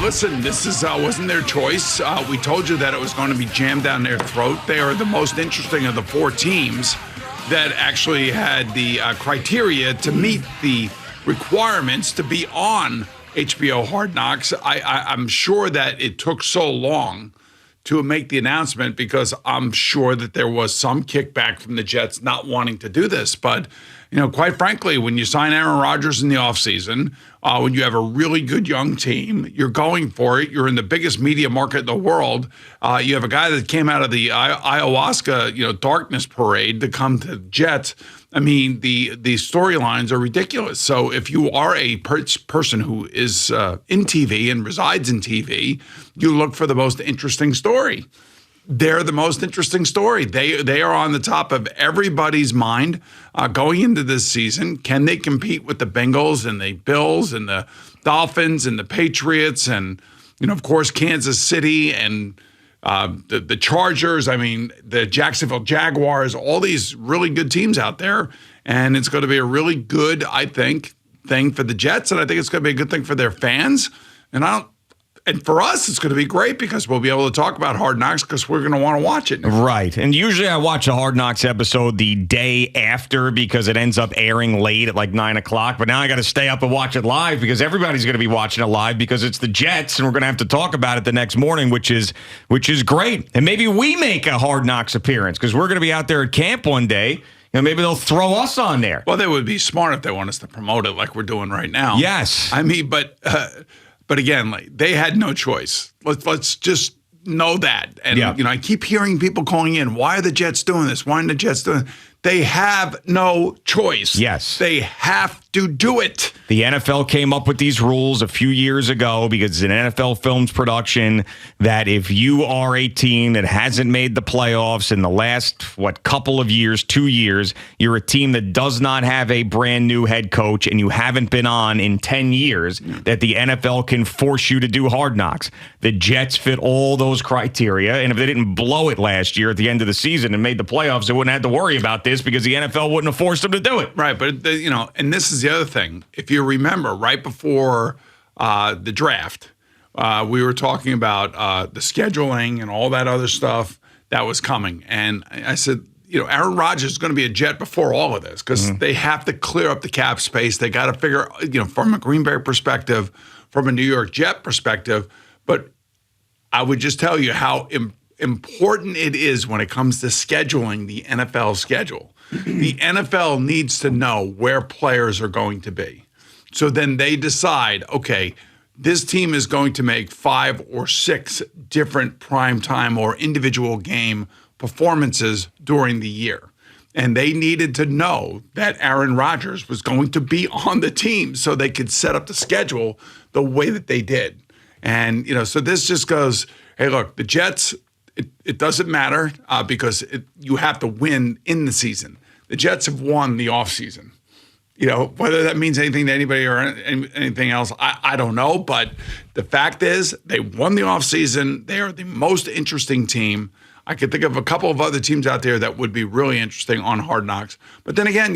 listen, this wasn't their choice. We told you that it was going to be jammed down their throat. They are the most interesting of the four teams that actually had the criteria to meet the requirements to be on HBO Hard Knocks. I'm sure that it took so long to make the announcement because I'm sure that there was some kickback from the Jets not wanting to do this. But, quite frankly, when you sign Aaron Rodgers in the offseason, when you have a really good young team, you're going for it. You're in the biggest media market in the world. You have a guy that came out of the ayahuasca, darkness parade to come to Jets. I mean, the storylines are ridiculous. So if you are a person who is in TV and resides in TV, you look for the most interesting story. They're the most interesting story. They are on the top of everybody's mind going into this season. Can they compete with the Bengals and the Bills and the Dolphins and the Patriots and, of course, Kansas City and the Chargers? I mean, the Jacksonville Jaguars, all these really good teams out there. And it's going to be a really good, I think, thing for the Jets. And I think it's going to be a good thing for their fans. And for us, it's going to be great because we'll be able to talk about Hard Knocks because we're going to want to watch it. Right. And usually I watch a Hard Knocks episode the day after because it ends up airing late at like 9 o'clock. But now I got to stay up and watch it live because everybody's going to be watching it live because it's the Jets and we're going to have to talk about it the next morning, which is great. And maybe we make a Hard Knocks appearance because we're going to be out there at camp one day. Maybe they'll throw us on there. Well, they would be smart if they want us to promote it like we're doing right now. Yes. I mean, But again, they had no choice. Let's just know that. And, I keep hearing people calling in, why are the Jets doing this? Why are the Jets doing it? They have no choice. Yes. They have to do it. The NFL came up with these rules a few years ago because it's an NFL Films production that if you are a team that hasn't made the playoffs in the last, couple of years, 2 years, you're a team that does not have a brand new head coach and you haven't been on in 10 years, that the NFL can force you to do Hard Knocks. The Jets fit all those criteria, and if they didn't blow it last year at the end of the season and made the playoffs, they wouldn't have to worry about this because the NFL wouldn't have forced them to do it. Right, but, and this is the other thing. If you remember, right before the draft, we were talking about the scheduling and all that other stuff that was coming. And I said, Aaron Rodgers is going to be a Jet before all of this because they have to clear up the cap space. They got to figure, from a Green Bay perspective, from a New York Jet perspective. But I would just tell you how important it is when it comes to scheduling the NFL schedule. The NFL needs to know where players are going to be. So then they decide, okay, this team is going to make 5 or 6 different primetime or individual game performances during the year. And they needed to know that Aaron Rodgers was going to be on the team so they could set up the schedule the way that they did. And, so this just goes, hey, look, the Jets, it doesn't matter because you have to win in the season. The Jets have won the offseason. Whether that means anything to anybody or anything else, I don't know. But the fact is they won the offseason. They are the most interesting team. I could think of a couple of other teams out there that would be really interesting on Hard Knocks. But then again,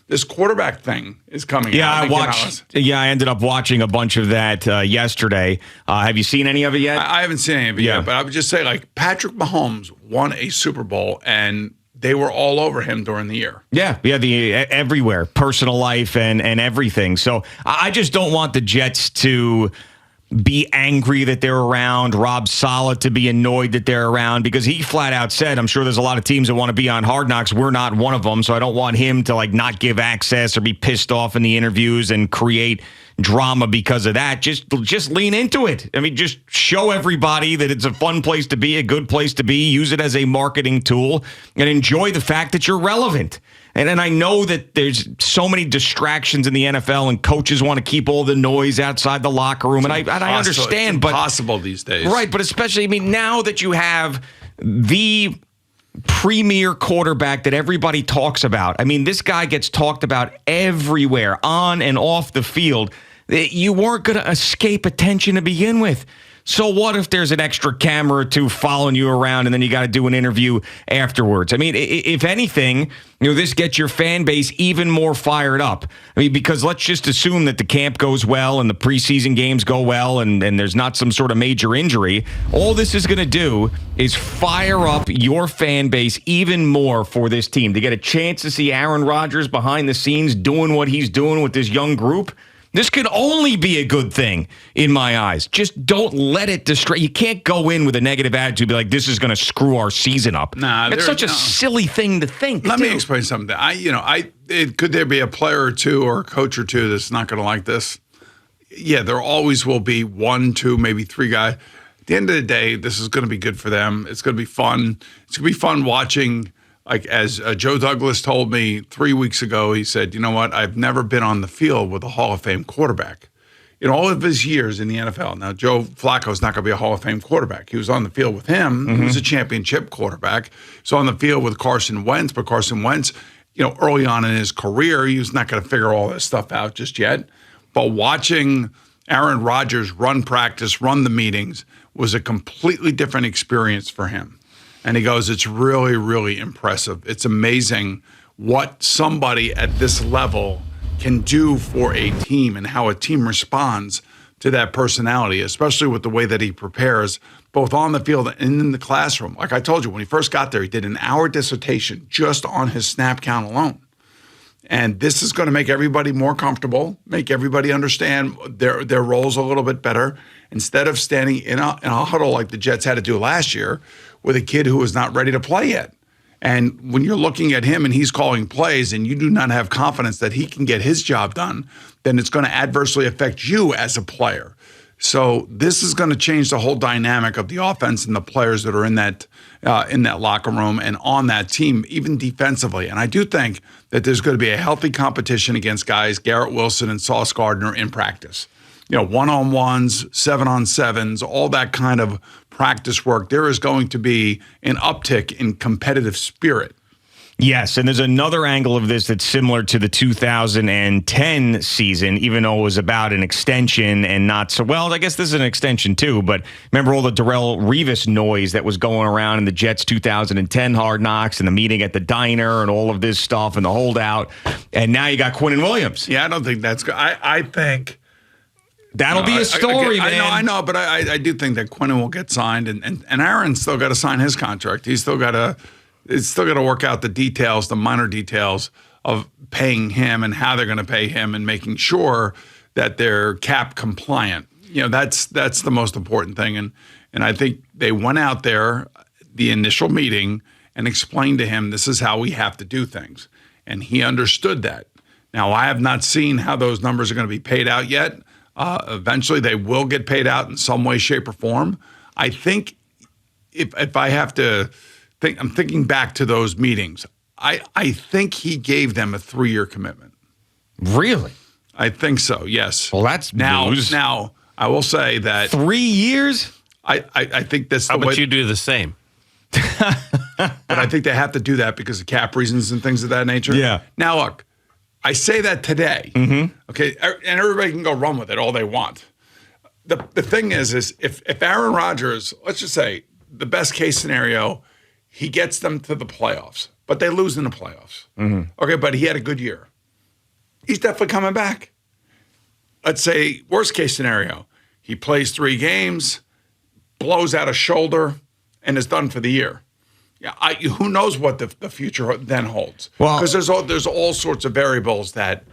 this quarterback thing is coming out. I ended up watching a bunch of that yesterday. Have you seen any of it yet? I haven't seen any of it yet, but I would just say, Patrick Mahomes won a Super Bowl, and they were all over him during the year. Yeah, everywhere, personal life and everything. So I just don't want the Jets to be angry that they're around, Rob Saleh to be annoyed that they're around, because he flat out said, I'm sure there's a lot of teams that want to be on Hard Knocks. We're not one of them, so I don't want him to not give access or be pissed off in the interviews and create drama because of that. Just lean into it. I mean, just show everybody that it's a fun place to be, a good place to be, use it as a marketing tool, and enjoy the fact that you're relevant. And I know that there's so many distractions in the NFL, and coaches want to keep all the noise outside the locker room. And I understand, but it's impossible these days, right? But especially, now that you have the premier quarterback that everybody talks about. This guy gets talked about everywhere, on and off the field. You weren't going to escape attention to begin with. So what if there's an extra camera or two following you around and then you got to do an interview afterwards? I mean, if anything, this gets your fan base even more fired up. I mean, because let's just assume that the camp goes well and the preseason games go well and there's not some sort of major injury. All this is going to do is fire up your fan base even more for this team. To get a chance to see Aaron Rodgers behind the scenes doing what he's doing with this young group, this could only be a good thing in my eyes. Just don't let it distract. You can't go in with a negative attitude, be like, this is going to screw our season up. Nah, that's such a silly thing to think. Let me explain something. Could there be a player or two or a coach or two that's not going to like this? Yeah, there always will be 1, 2, maybe 3 guys. At the end of the day, this is going to be good for them. It's going to be fun. It's going to be fun watching. Like as Joe Douglas told me 3 weeks ago, he said, you know what? I've never been on the field with a Hall of Fame quarterback. In all of his years in the NFL. Now, Joe Flacco's not going to be a Hall of Fame quarterback. He was on the field with him. Mm-hmm. He was a championship quarterback. He was on the field with Carson Wentz, but Carson Wentz, early on in his career, he was not going to figure all this stuff out just yet. But watching Aaron Rodgers run practice, run the meetings, was a completely different experience for him. And he goes, it's really, really impressive. It's amazing what somebody at this level can do for a team and how a team responds to that personality, especially with the way that he prepares both on the field and in the classroom. Like I told you, when he first got there, he did an hour dissertation just on his snap count alone. And this is going to make everybody more comfortable, make everybody understand their roles a little bit better. Instead of standing in a huddle like the Jets had to do last year with a kid who was not ready to play yet. And when you're looking at him and he's calling plays and you do not have confidence that he can get his job done, then it's going to adversely affect you as a player. So this is going to change the whole dynamic of the offense and the players that are in that locker room and on that team, even defensively. And I do think that there's going to be a healthy competition against guys, Garrett Wilson and Sauce Gardner in practice. One-on-ones, 7-on-7s, all that kind of practice work. There is going to be an uptick in competitive spirit. Yes, and there's another angle of this that's similar to the 2010 season, even though it was about an extension and not so well. I guess this is an extension too, but remember all the Darrelle Revis noise that was going around in the Jets 2010 Hard Knocks and the meeting at the diner and all of this stuff and the holdout, and now you got Quinnen Williams. Yeah, I don't think that's good. I think that'll be a story, man. I know, but I do think that Quinnen will get signed, and Aaron's still got to sign his contract. It's still got to work out the details, the minor details of paying him and how they're going to pay him and making sure that they're cap compliant. That's the most important thing. And I think they went out there, the initial meeting, and explained to him, this is how we have to do things. And he understood that. Now, I have not seen how those numbers are going to be paid out yet. Eventually, they will get paid out in some way, shape, or form. I think if I have to think, I'm thinking back to those meetings. I think he gave them a 3-year commitment. Really? I think so, yes. Well, that's news. Now, I will say that 3 years? I think that's How about you do the same? But I think they have to do that because of cap reasons and things of that nature. Yeah. Now, look, I say that today, okay, and everybody can go run with it all they want. The thing is if Aaron Rodgers, let's just say, the best case scenario, he gets them to the playoffs, but they lose in the playoffs. Okay, but he had a good year. He's definitely coming back. Let's say, worst case scenario, he plays 3 games, blows out a shoulder, and is done for the year. Yeah, who knows what the future then holds? Well, because there's all sorts of variables that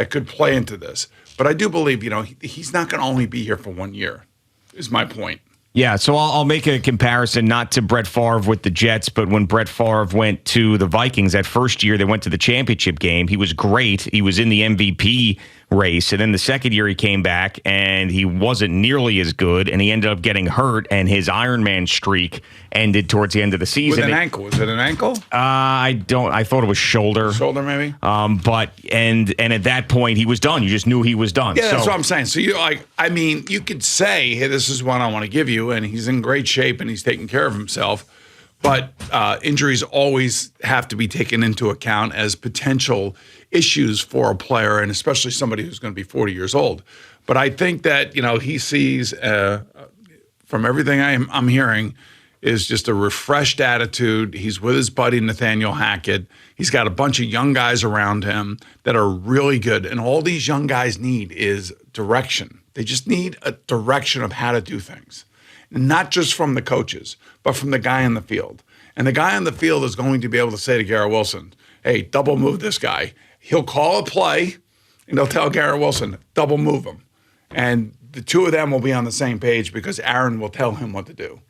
could play into this. But I do believe, he's not going to only be here for 1 year, is my point. Yeah, so I'll make a comparison, not to Brett Favre with the Jets, but when Brett Favre went to the Vikings that first year, they went to the championship game. He was great. He was in the MVP race. And then the second year he came back and he wasn't nearly as good. And he ended up getting hurt, and his Ironman streak ended towards the end of the season. With an ankle. Was it an ankle? I thought it was shoulder. Shoulder, maybe? But at that point he was done. You just knew he was done. Yeah, that's what I'm saying. So you could say, hey, this is what I want to give you, and he's in great shape and he's taking care of himself. But injuries always have to be taken into account as potential issues for a player, and especially somebody who's going to be 40 years old. But I think that, he sees, from everything I'm hearing, is just a refreshed attitude. He's with his buddy Nathaniel Hackett. He's got a bunch of young guys around him that are really good. And all these young guys need is direction. They just need a direction of how to do things. Not just from the coaches, but from the guy in the field. And the guy on the field is going to be able to say to Garrett Wilson, hey, double move this guy. He'll call a play, and they'll tell Garrett Wilson, double move him. And the two of them will be on the same page because Aaron will tell him what to do.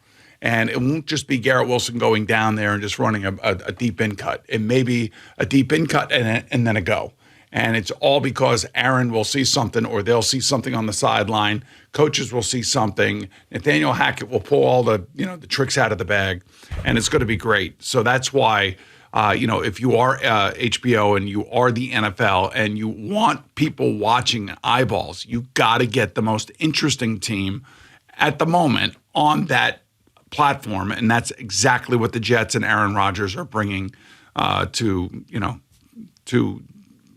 And it won't just be Garrett Wilson going down there and just running a deep in cut. It may be a deep in cut and then a go. And it's all because Aaron will see something, or they'll see something on the sideline. Coaches will see something. Nathaniel Hackett will pull all the the tricks out of the bag, and it's going to be great. So that's why, if you are HBO and you are the NFL and you want people watching eyeballs, you got to get the most interesting team at the moment on that platform, and that's exactly what the Jets and Aaron Rodgers are bringing to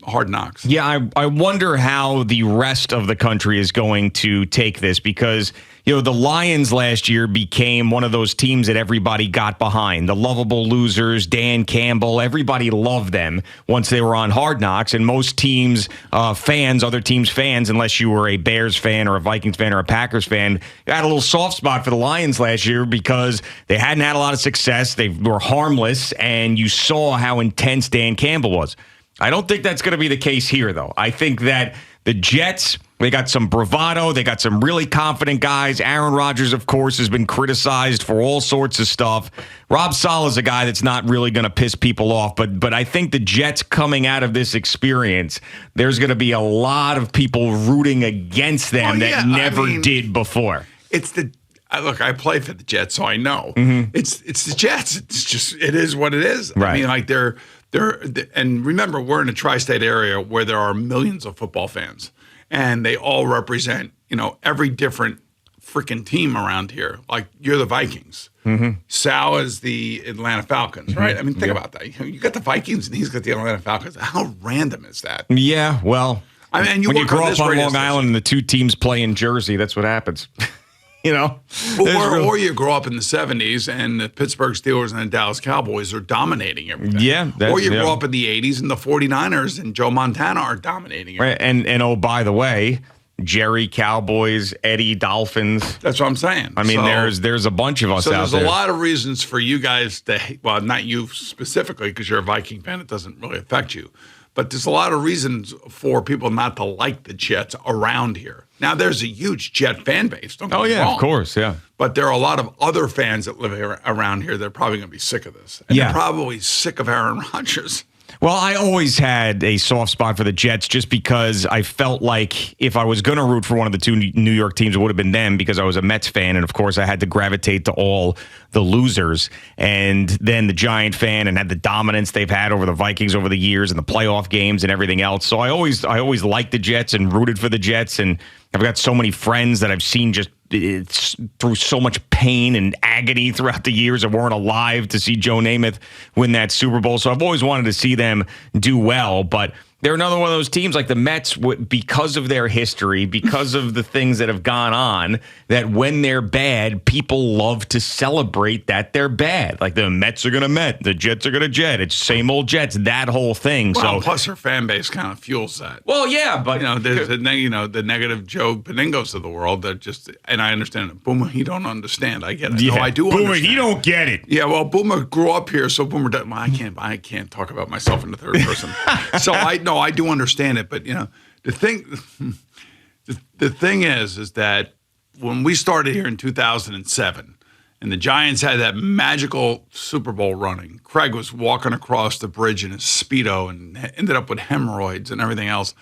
Hard Knocks. Yeah, I wonder how the rest of the country is going to take this, because the Lions last year became one of those teams that everybody got behind. The lovable losers, Dan Campbell, everybody loved them once they were on Hard Knocks. And most teams' fans, other teams' fans, unless you were a Bears fan or a Vikings fan or a Packers fan, had a little soft spot for the Lions last year because they hadn't had a lot of success. They were harmless, and you saw how intense Dan Campbell was. I don't think that's going to be the case here, though. I think that the Jets, they got some bravado. They got some really confident guys. Aaron Rodgers, of course, has been criticized for all sorts of stuff. Rob Saleh's a guy that's not really going to piss people off. But I think the Jets coming out of this experience, there's going to be a lot of people rooting against them that never did before. Look, I play for the Jets, so I know. Mm-hmm. It's the Jets. It is what it is. Right. I mean, and remember, we're in a tri-state area where there are millions of football fans, and they all represent, every different freaking team around here. Like, you're the Vikings. Mm-hmm. Sal is the Atlanta Falcons, right? I mean, think about that. You got the Vikings, and he's got the Atlanta Falcons. How random is that? Yeah, well, when you grow up on Long Island and the two teams play in Jersey, that's what happens. Or you grow up in the 70s and the Pittsburgh Steelers and the Dallas Cowboys are dominating everything. Yeah. Or you grow up in the 80s and the 49ers and Joe Montana are dominating everything. Right. And oh, by the way, Jerry Cowboys, Eddie Dolphins. That's what I'm saying. I mean, there's a bunch of us out there. So there's a lot of reasons for you guys to, well, not you specifically because you're a Viking fan. It doesn't really affect you. But there's a lot of reasons for people not to like the Jets around here. Now, there's a huge Jet fan base. Don't get me wrong. Of course, yeah. But there are a lot of other fans that live around here that are probably going to be sick of this. And they're probably sick of Aaron Rodgers. Well, I always had a soft spot for the Jets just because I felt like if I was going to root for one of the two New York teams, it would have been them because I was a Mets fan. And, of course, I had to gravitate to all the losers. And then the Giant fan and had the dominance they've had over the Vikings over the years and the playoff games and everything else. So I always liked the Jets and rooted for the Jets. And I've got so many friends that I've seen just through so much pain and agony throughout the years that weren't alive to see Joe Namath win that Super Bowl. So I've always wanted to see them do well, but they're another one of those teams like the Mets, because of their history, because of the things that have gone on, that when they're bad, people love to celebrate that they're bad. Like the Mets are going to Met, the Jets are going to Jet. It's same old Jets, that whole thing. Well, plus their fan base kind of fuels that. Well, yeah, but there's the negative Joe Beningos of the world that just, and I understand it. Boomer, he don't understand. I get it. Yeah. No, I do Boomer, understand. he don't get it. Yeah, well, Boomer grew up here, so Boomer doesn't. Well, I can't talk about myself in the third person. So I do understand it, but the thing is that when we started here in 2007 and the Giants had that magical Super Bowl running, Craig was walking across the bridge in his Speedo and ended up with hemorrhoids and everything else.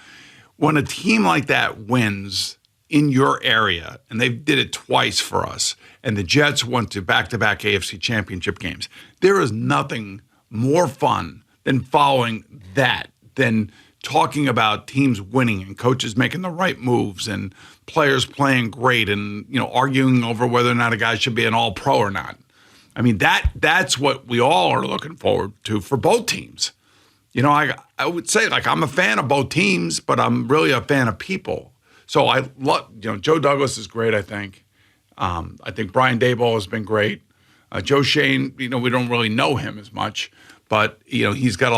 When a team like that wins in your area, and they did it twice for us, and the Jets went to back-to-back AFC championship games, there is nothing more fun than following that, than talking about teams winning and coaches making the right moves and players playing great and arguing over whether or not a guy should be an all-pro or not. I mean, that's what we all are looking forward to for both teams. I would say, like, I'm a fan of both teams, but I'm really a fan of people. So I love, Joe Douglas is great. I think Brian Daboll has been great. Joe Shane, we don't really know him as much, but he's got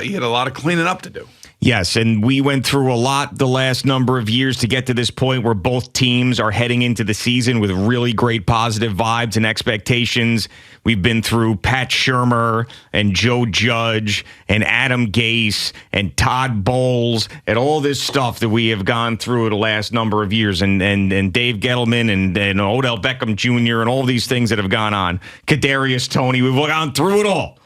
he had a lot of cleaning up to do. Yes, and we went through a lot the last number of years to get to this point where both teams are heading into the season with really great positive vibes and expectations. We've been through Pat Shurmur and Joe Judge and Adam Gase and Todd Bowles and all this stuff that we have gone through the last number of years, and Dave Gettleman and Odell Beckham Jr. and all these things that have gone on. Kadarius Toney, we've gone through it all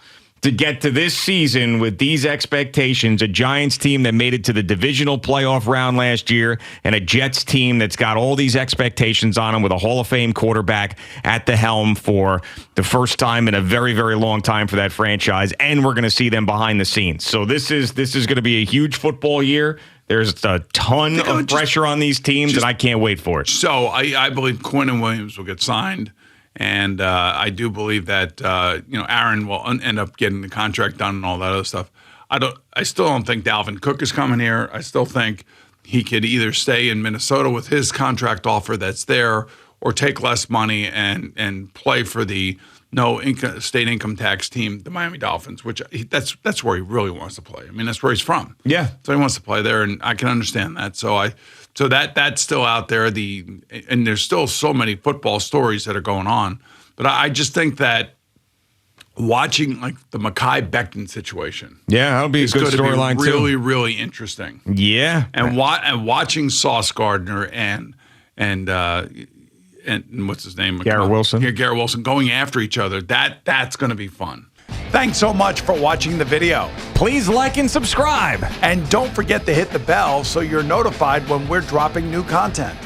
to get to this season with these expectations, a Giants team that made it to the divisional playoff round last year, and a Jets team that's got all these expectations on them with a Hall of Fame quarterback at the helm for the first time in a very, very long time for that franchise, and we're going to see them behind the scenes. So this is going to be a huge football year. There's a ton of pressure on these teams, and I can't wait for it. So I believe Quinn Williams will get signed. And I do believe that Aaron will end up getting the contract done and all that other stuff. I still don't think Dalvin Cook is coming here. I still think he could either stay in Minnesota with his contract offer that's there, or take less money and play for the state income tax team, the Miami Dolphins, which that's where he really wants to play. I mean, that's where he's from. Yeah, so he wants to play there, and I can understand that. So that's still out there. And there's still so many football stories that are going on. But I just think that watching like the Mekhi Becton situation, that'll be a good storyline too. Really, really interesting. Yeah, and watching Sauce Gardner and what's his name? Garrett Wilson. Yeah, Garrett Wilson going after each other. That's going to be fun. Thanks so much for watching the video. Please like and subscribe. And don't forget to hit the bell so you're notified when we're dropping new content.